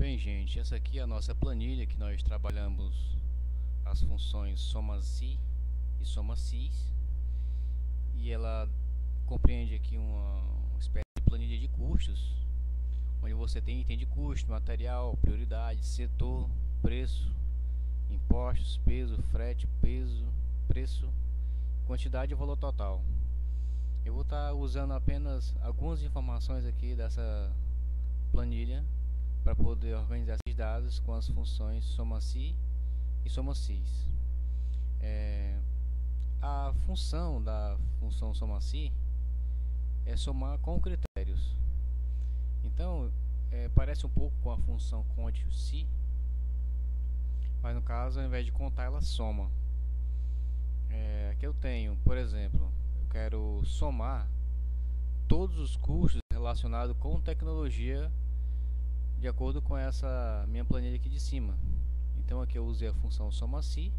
Bem, gente, essa aqui é a nossa planilha que nós trabalhamos as funções soma-se e soma-sis, e ela compreende aqui uma espécie de planilha de custos, onde você tem item de custo, material, prioridade, setor, preço, impostos, peso, frete, preço, quantidade e valor total. Eu vou estar usando apenas algumas informações aqui dessa planilha para poder organizar esses dados com as funções soma-se e soma-sis. A função da função soma-se é somar com critérios. Então, parece um pouco com a função conte-se, mas no caso, ao invés de contar, ela soma. Aqui eu tenho, por exemplo, eu quero somar todos os custos relacionados com tecnologia de acordo com essa minha planilha aqui de cima. Então aqui eu usei a função soma-se.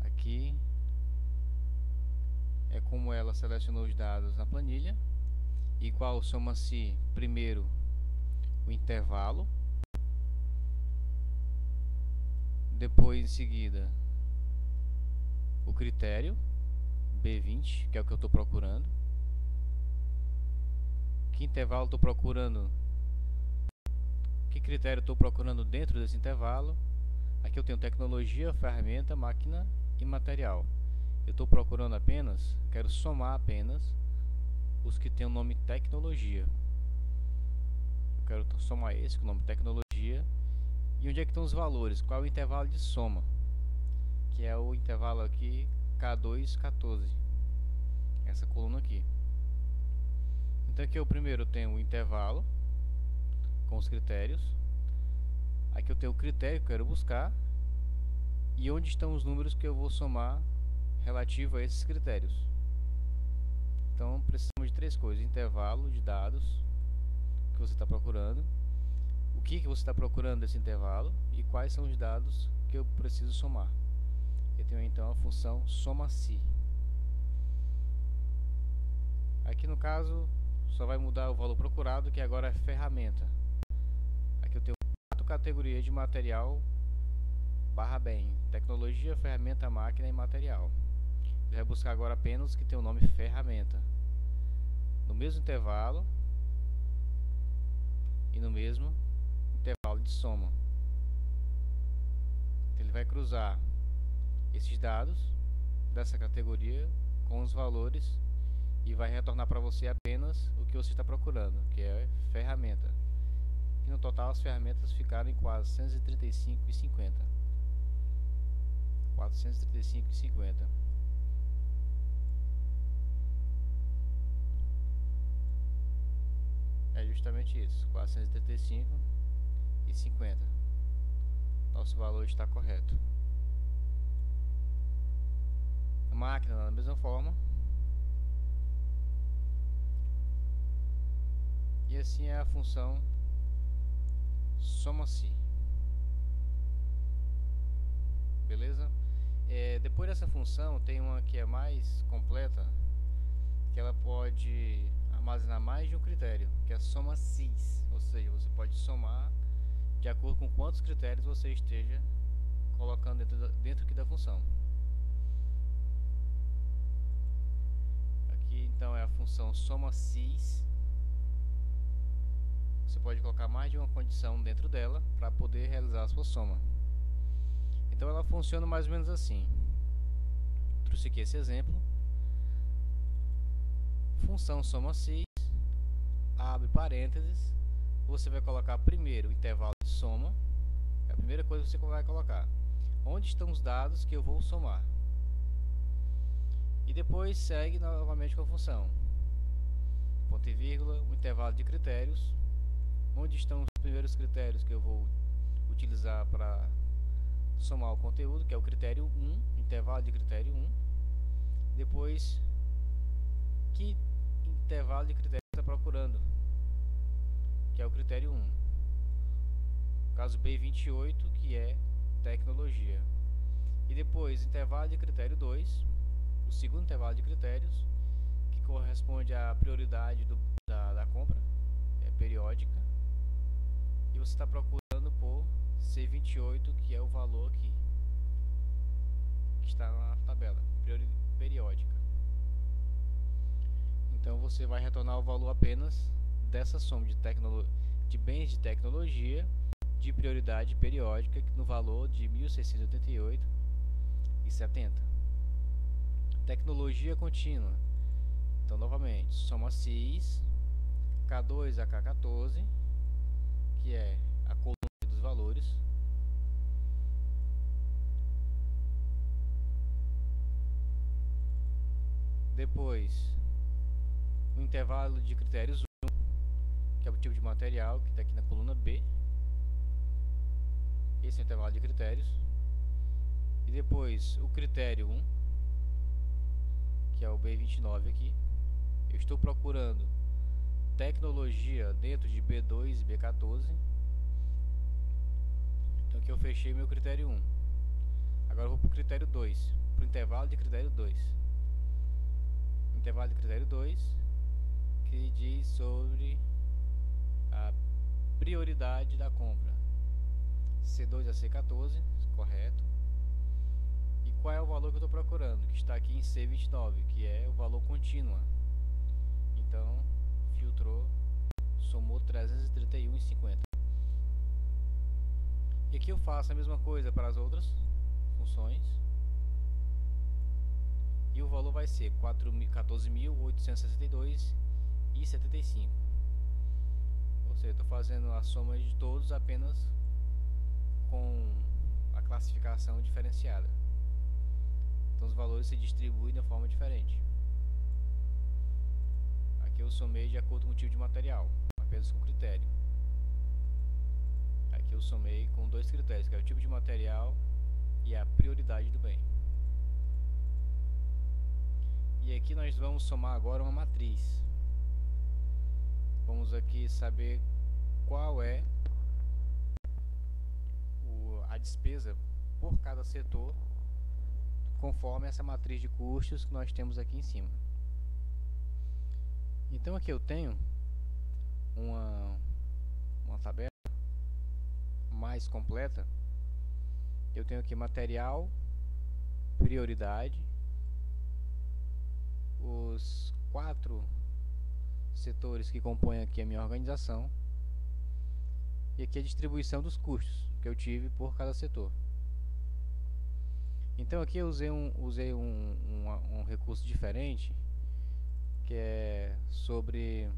Aqui é como ela selecionou os dados na planilha. Igual soma-se primeiro o intervalo, depois em seguida o critério B20, que é o que eu estou procurando. Que intervalo estou procurando? Que critério estou procurando dentro desse intervalo? Aqui eu tenho tecnologia, ferramenta, máquina e material. Eu estou procurando apenas, quero somar apenas os que têm o nome tecnologia. Eu quero somar esse com o nome tecnologia. E onde é que estão os valores? Qual é o intervalo de soma? Que é o intervalo aqui K214. Essa coluna aqui. Então aqui eu primeiro tenho o intervalo com os critérios. Aqui eu tenho o critério que eu quero buscar. E onde estão os números que eu vou somar relativo a esses critérios. Então precisamos de três coisas: intervalo de dados que você está procurando, o que você está procurando desse intervalo e quais são os dados que eu preciso somar. Eu tenho então a função soma-se. Aqui no caso só vai mudar o valor procurado, que agora é ferramenta. Aqui eu tenho 4 categorias de material barra bem: tecnologia, ferramenta, máquina e material. Ele vai buscar agora apenas os que tem o nome ferramenta, no mesmo intervalo e no mesmo intervalo de soma. Então ele vai cruzar esses dados dessa categoria com os valores e vai retornar para você apenas o que você está procurando, que é ferramenta. E no total as ferramentas ficaram em 435,50. 435,50. É justamente isso, 435,50. Nosso valor está correto. A máquina da mesma forma. E assim é a função soma-se. Beleza? Depois dessa função tem uma que é mais completa, que ela pode armazenar mais de um critério, que é a soma-sis. Ou seja, você pode somar de acordo com quantos critérios você esteja colocando dentro aqui da função. Aqui então é a função soma-sis. Você pode colocar mais de uma condição dentro dela para poder realizar a sua soma. Então ela funciona mais ou menos assim. Trouxe aqui esse exemplo. Função soma-sis, abre parênteses, você vai colocar primeiro o intervalo de soma. É a primeira coisa que você vai colocar. Onde estão os dados que eu vou somar? E depois segue novamente com a função. Ponto e vírgula, o intervalo de critérios. Onde estão os primeiros critérios que eu vou utilizar para somar o conteúdo, que é o critério 1, intervalo de critério 1. Depois, que intervalo de critério você está procurando, que é o critério 1. Caso B28, que é tecnologia. E depois, intervalo de critério 2, o segundo intervalo de critérios, que corresponde à prioridade da compra, é periódica. você está procurando por C28, que é o valor aqui, que está na tabela periódica. Então você vai retornar o valor apenas dessa soma de bens de tecnologia de prioridade periódica no valor de 1.688,70. Tecnologia contínua. Então, novamente, soma CIS K2 a K14, que é a coluna dos valores. Depois, o intervalo de critérios 1, que é o tipo de material, que está aqui na coluna B. Esse é o intervalo de critérios. E depois, o critério 1, que é o B29 aqui. Eu estou procurando tecnologia dentro de B2 e B14. Então aqui eu fechei meu critério 1. Agora eu vou para o critério 2, para o intervalo de critério 2. Intervalo de critério 2, que diz sobre a prioridade da compra. C2 a C14, correto. E qual é o valor que eu estou procurando? Que está aqui em C29, que é o valor contínua. Então, filtrou, somou 331,50. E aqui eu faço a mesma coisa para as outras funções. E o valor vai ser 14.862,75. Ou seja, estou fazendo a soma de todos apenas com a classificação diferenciada. Então os valores se distribuem de forma diferente. Aqui eu somei de acordo com o tipo de material, apenas com critério. Aqui eu somei com dois critérios, que é o tipo de material e a prioridade do bem. E aqui nós vamos somar agora uma matriz. Vamos aqui saber qual é a despesa por cada setor, conforme essa matriz de custos que nós temos aqui em cima. Então aqui eu tenho uma tabela mais completa. Eu tenho aqui material, prioridade, os 4 setores que compõem aqui a minha organização, e aqui a distribuição dos custos que eu tive por cada setor. Então aqui eu usei um recurso diferente, que é sobre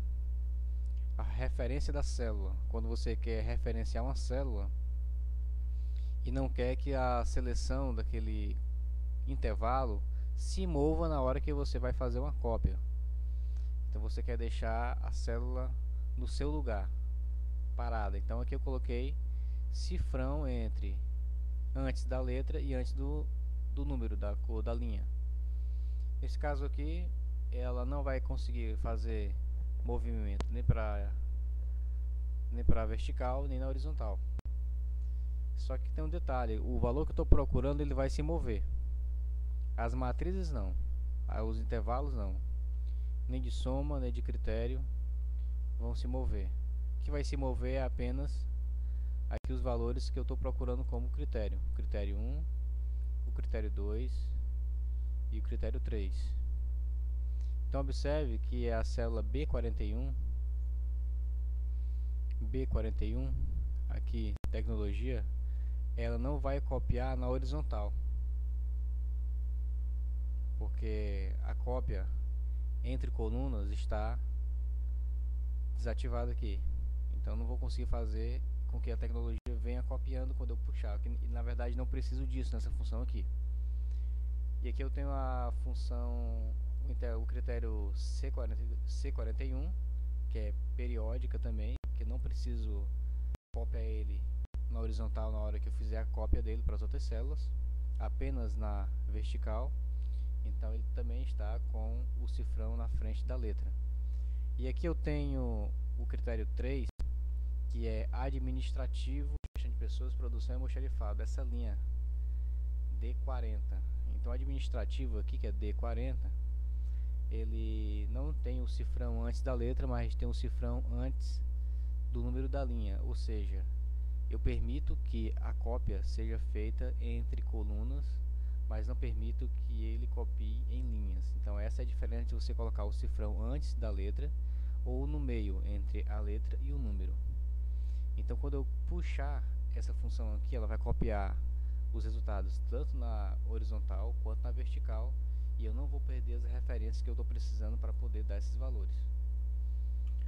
a referência da célula. Quando você quer referenciar uma célula e não quer que a seleção daquele intervalo se mova na hora que você vai fazer uma cópia. Então você quer deixar a célula no seu lugar, parada. Então aqui eu coloquei cifrão entre antes da letra e antes do número da cor da linha. Nesse caso aqui, ela não vai conseguir fazer movimento nem para vertical nem na horizontal. Só que tem um detalhe: o valor que eu estou procurando, ele vai se mover. As matrizes não, os intervalos não, nem de soma nem de critério vão se mover. O que vai se mover é apenas aqui os valores que eu estou procurando como critério: o critério 1, o critério 2 e o critério 3. Então observe que é a célula B41, aqui tecnologia, ela não vai copiar na horizontal, porque a cópia entre colunas está desativada aqui. Então não vou conseguir fazer com que a tecnologia venha copiando quando eu puxar, que na verdade não preciso disso nessa função aqui. E aqui eu tenho a função, o critério C41, que é periódica também, que não preciso copiar ele na horizontal na hora que eu fizer a cópia dele para as outras células, apenas na vertical. Então ele também está com o cifrão na frente da letra. E aqui eu tenho o critério 3, que é administrativo, gestão de pessoas, produção e almoxarifado, essa linha D40. Então administrativo aqui, que é D40, ele não tem o cifrão antes da letra, mas tem o cifrão antes do número da linha, ou seja, eu permito que a cópia seja feita entre colunas, mas não permito que ele copie em linhas. Então essa é a diferença de você colocar o cifrão antes da letra ou no meio entre a letra e o número. Então quando eu puxar essa função aqui, ela vai copiar os resultados tanto na horizontal quanto na vertical, e eu não vou perder as referências que eu estou precisando para poder dar esses valores.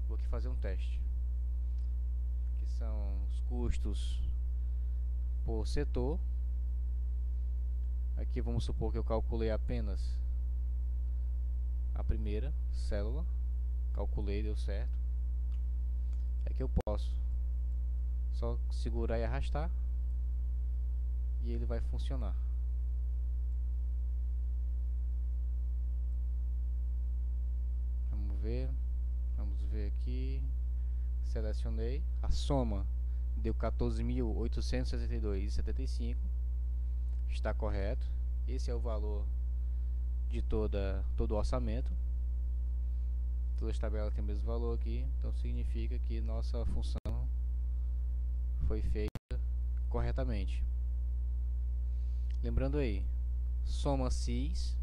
Vou aqui fazer um teste, que são os custos por setor. Aqui vamos supor que eu calculei apenas a primeira célula, calculei, deu certo. Aqui eu posso só segurar e arrastar e ele vai funcionar. Vamos ver aqui. Selecionei, a soma deu 14.862,75. Está correto. Esse é o valor de todo o orçamento. Todas as tabelas têm o mesmo valor aqui, então significa que nossa função foi feita corretamente. Lembrando aí, soma cis,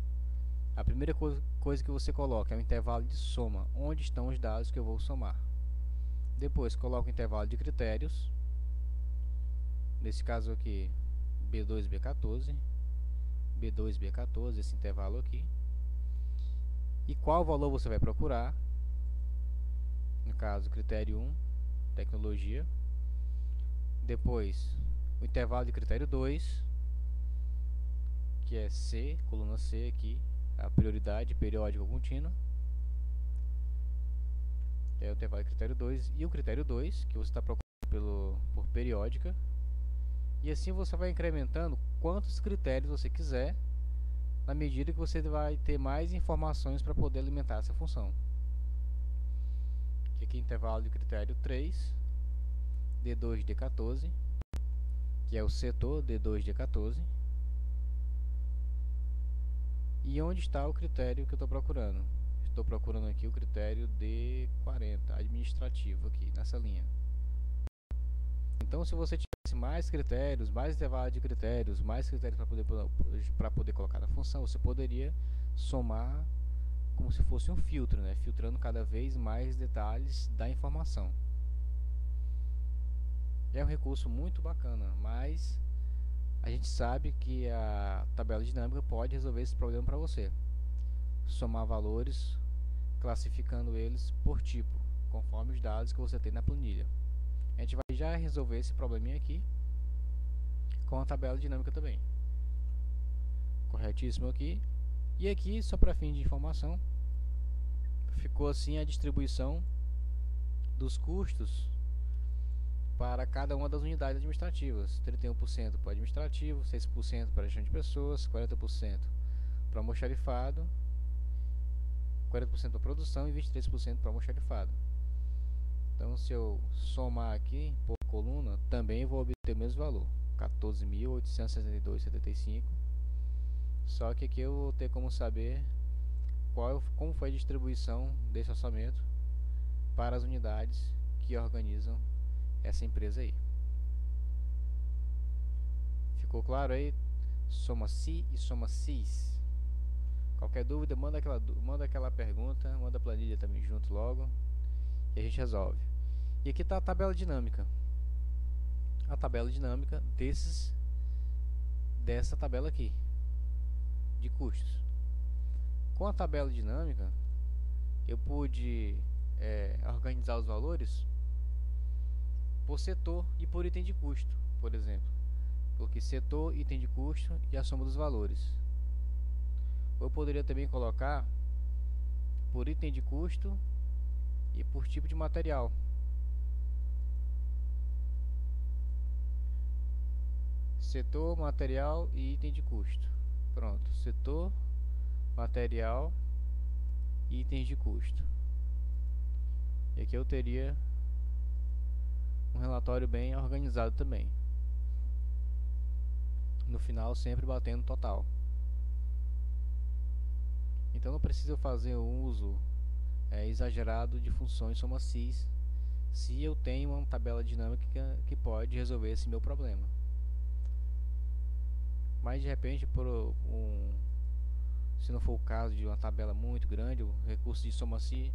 a primeira coisa que você coloca é o intervalo de soma, onde estão os dados que eu vou somar. Depois coloco o intervalo de critérios, nesse caso aqui B2, B14, B2, B14, esse intervalo aqui. E qual valor você vai procurar? No caso, critério 1, tecnologia. Depois, o intervalo de critério 2, que é C, coluna C aqui, a prioridade periódica contínua. É o intervalo de critério 2. E o critério 2, que você está procurando por periódica. E assim você vai incrementando quantos critérios você quiser, na medida que você vai ter mais informações para poder alimentar essa função. Aqui intervalo de critério 3, D2, D14, que é o setor D2, D14. E onde está o critério que eu estou procurando? Estou procurando aqui o critério D40, administrativo, aqui nessa linha. Então, se você tivesse mais critérios, mais intervalo de critérios, mais critérios para poder colocar na função, você poderia somar como se fosse um filtro, né? Filtrando cada vez mais detalhes da informação. É um recurso muito bacana, mas a gente sabe que a tabela dinâmica pode resolver esse problema para você. Somar valores, classificando eles por tipo, conforme os dados que você tem na planilha. A gente vai já resolver esse probleminha aqui com a tabela dinâmica também. Corretíssimo aqui. E aqui, só para fim de informação, ficou assim a distribuição dos custos para cada uma das unidades administrativas. 31% para o administrativo, 6% para a gestão de pessoas, 40% para o almoxarifado, 40% para a produção e 23% para o almoxarifado. Então, se eu somar aqui por coluna, também vou obter o mesmo valor, 14.862,75. Só que aqui eu vou ter como saber como foi a distribuição desse orçamento para as unidades que organizam essa empresa aí. Ficou claro aí? Soma si e soma cis. Qualquer dúvida, manda aquela pergunta, manda a planilha também junto logo e a gente resolve. E aqui está a tabela dinâmica. A tabela dinâmica dessa tabela aqui de custos. Com a tabela dinâmica, eu pude organizar os valores por setor e por item de custo, por exemplo. Coloquei setor, item de custo e a soma dos valores. Eu poderia também colocar por item de custo e por tipo de material. Setor, material e item de custo. Pronto, setor, material e itens de custo. E aqui eu teria um relatório bem organizado também. No final sempre batendo total. Então não preciso fazer um uso exagerado de funções soma cis se eu tenho uma tabela dinâmica que pode resolver esse meu problema. Mas de repente, se não for o caso de uma tabela muito grande, o recurso de soma-se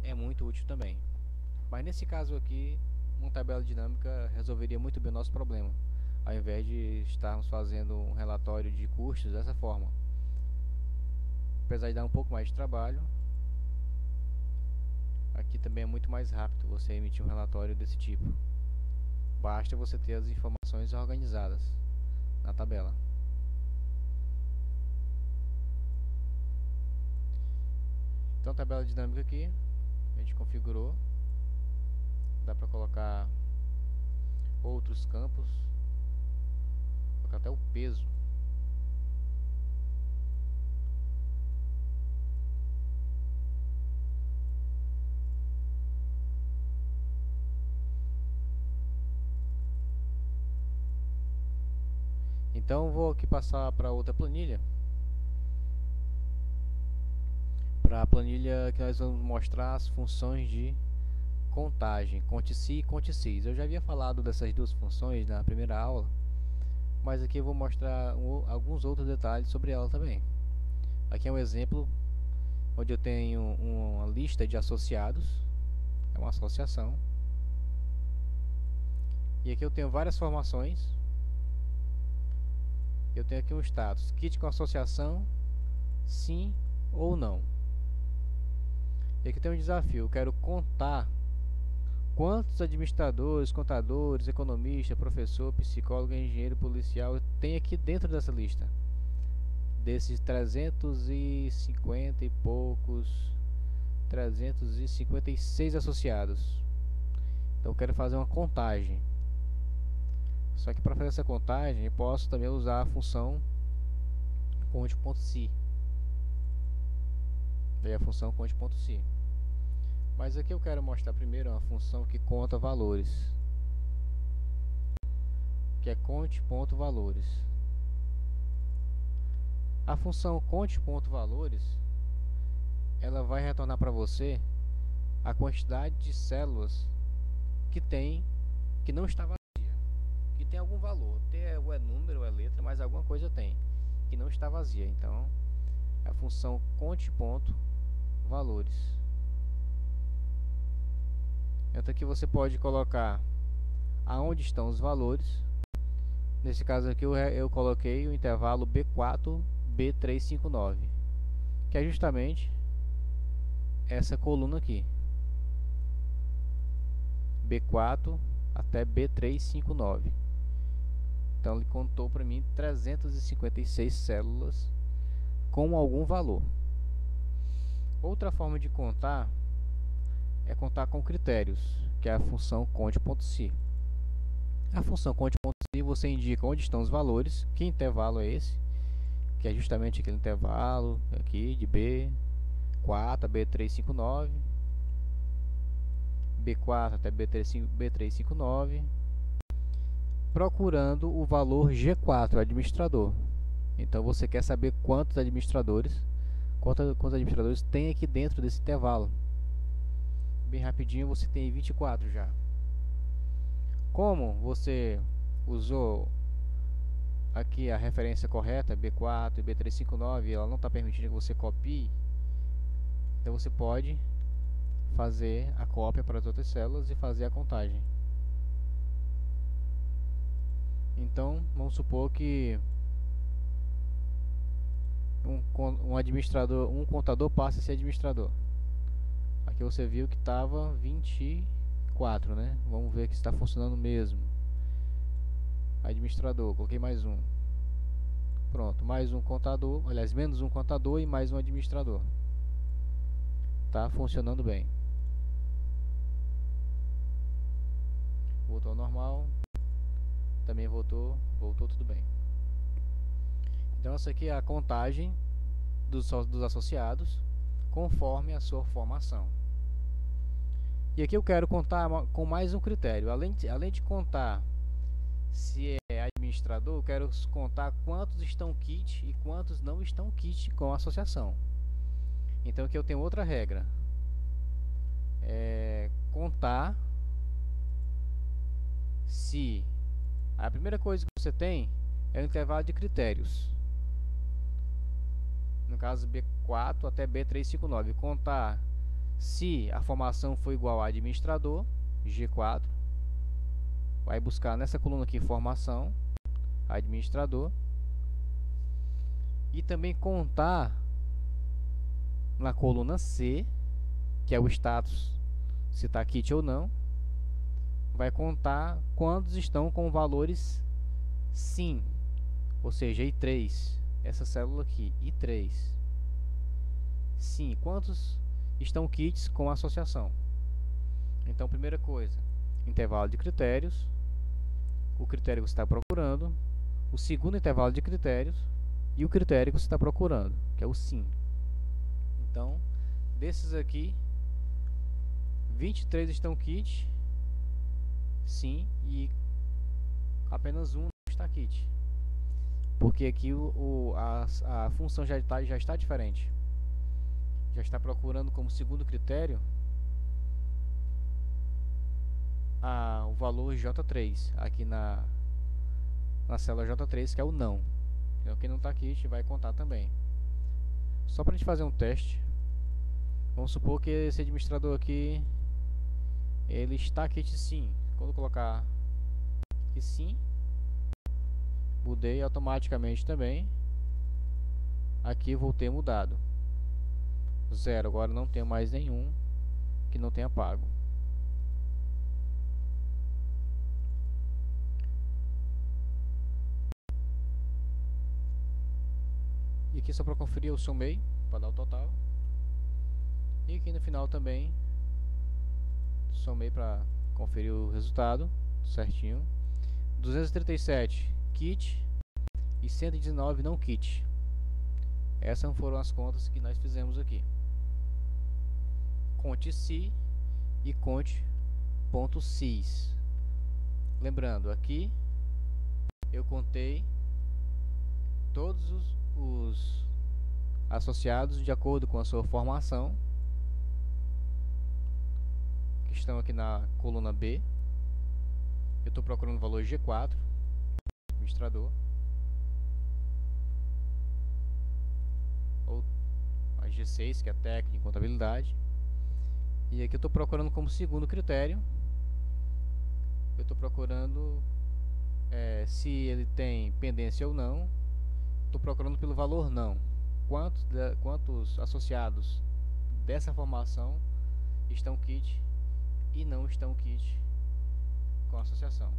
é muito útil também. Mas nesse caso aqui, uma tabela dinâmica resolveria muito bem o nosso problema, ao invés de estarmos fazendo um relatório de custos dessa forma. Apesar de dar um pouco mais de trabalho, aqui também é muito mais rápido você emitir um relatório desse tipo. Basta você ter as informações organizadas na tabela. Então, tabela dinâmica aqui, a gente configurou. Dá para colocar outros campos, colocar até o peso. Então vou aqui passar para outra planilha. Para a planilha que nós vamos mostrar as funções de contagem, conte-se e conte-sis. Eu já havia falado dessas duas funções na primeira aula, mas aqui eu vou mostrar alguns outros detalhes sobre ela também. Aqui é um exemplo onde eu tenho uma lista de associados, é uma associação. E aqui eu tenho várias formações. Eu tenho aqui um status, kit com associação, sim ou não. E aqui tem um desafio, eu quero contar quantos administradores, contadores, economista, professor, psicólogo, engenheiro, policial tem aqui dentro dessa lista. Desses 350 e poucos, 356 associados. Então eu quero fazer uma contagem. Só que para fazer essa contagem, eu posso também usar a função conte.si. Daí a função conte.si. Mas aqui eu quero mostrar primeiro uma função que conta valores, que é conte.valores. A função conte.valores, ela vai retornar para você a quantidade de células que não está vazia, que tem algum valor, ou é número ou é letra, mas alguma coisa tem, que não está vazia. Então, é a função conte.valores. Então aqui você pode colocar aonde estão os valores. Nesse caso aqui eu coloquei o intervalo B4, B359, que é justamente essa coluna aqui, B4 até B359. Então ele contou para mim 356 células com algum valor. Outra forma de contar é contar com critérios, que é a função conte.si. A função conte.si você indica onde estão os valores, que intervalo é esse, que é justamente aquele intervalo aqui de B4 a B359, B4 até B359, procurando o valor G4, administrador. Então você quer saber quantos administradores tem aqui dentro desse intervalo. Bem rapidinho, você tem 24 já. Como você usou aqui a referência correta, B4 e B359, ela não está permitindo que você copie, então você pode fazer a cópia para as outras células e fazer a contagem. Então, vamos supor que um contador passe a ser administrador. Aqui você viu que estava 24, né? Vamos ver que está funcionando mesmo. Administrador, coloquei mais um. Pronto, mais um contador, aliás, menos um contador e mais um administrador. Tá funcionando bem. Voltou ao normal. Também voltou tudo bem. Então essa aqui é a contagem dos associados conforme a sua formação. E aqui eu quero contar com mais um critério. Além de contar se é administrador, eu quero contar quantos estão kit e quantos não estão kit com a associação. Então aqui eu tenho outra regra. Contar se a primeira coisa que você tem é o intervalo de critérios, no caso B4 até B359, contar se a formação for igual a administrador, G4, vai buscar nessa coluna aqui formação, administrador, e também contar na coluna C, que é o status, se está kit ou não, vai contar quantos estão com valores sim, ou seja, I3, essa célula aqui, I3. Sim, quantos estão kits com associação. Então, primeira coisa, intervalo de critérios, o critério que você está procurando, o segundo intervalo de critérios e o critério que você está procurando, que é o sim. Então, desses aqui, 23 estão kit, sim, e apenas um não está kit. Porque aqui a função já está diferente. Já está procurando como segundo critério o valor J3, aqui na célula J3, que é o não. Então quem não está kit vai contar também. Só para a gente fazer um teste, vamos supor que esse administrador aqui, ele está kit sim. Quando eu colocar que sim, mudei automaticamente também. Aqui vou ter mudado. 0, agora não tenho mais nenhum que não tenha pago. E aqui só para conferir eu somei, para dar o total. E aqui no final também somei para conferir o resultado certinho. 237 kit e 119 não kit. Essas foram as contas que nós fizemos aqui. Conte se e conte ponto cis. Lembrando, aqui eu contei todos os associados de acordo com a sua formação, que estão aqui na coluna B. Eu estou procurando o valor G4, administrador, ou a G6, que é técnica em contabilidade. E aqui eu estou procurando como segundo critério, eu estou procurando se ele tem pendência ou não. Estou procurando pelo valor não. Quantos associados dessa formação estão kit e não estão kit com a associação.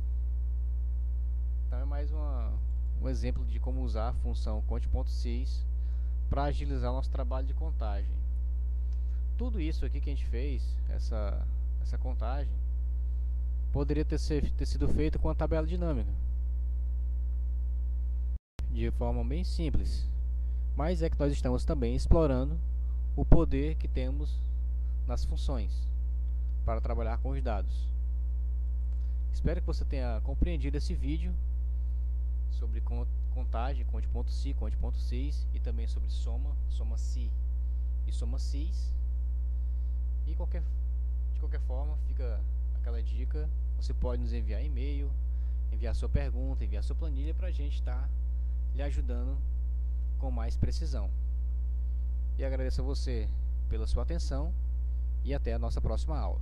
Então é mais um exemplo de como usar a função conte.cis para agilizar o nosso trabalho de contagem. Tudo isso aqui que a gente fez, essa contagem, poderia ter sido feito com a tabela dinâmica, de forma bem simples, mas é que nós estamos também explorando o poder que temos nas funções para trabalhar com os dados. Espero que você tenha compreendido esse vídeo sobre contagem, conte.si, conte.cis, e também sobre soma-si e soma-cis. E de qualquer forma, fica aquela dica, você pode nos enviar e-mail, enviar sua pergunta, enviar sua planilha para a gente estar lhe ajudando com mais precisão. E agradeço a você pela sua atenção e até a nossa próxima aula.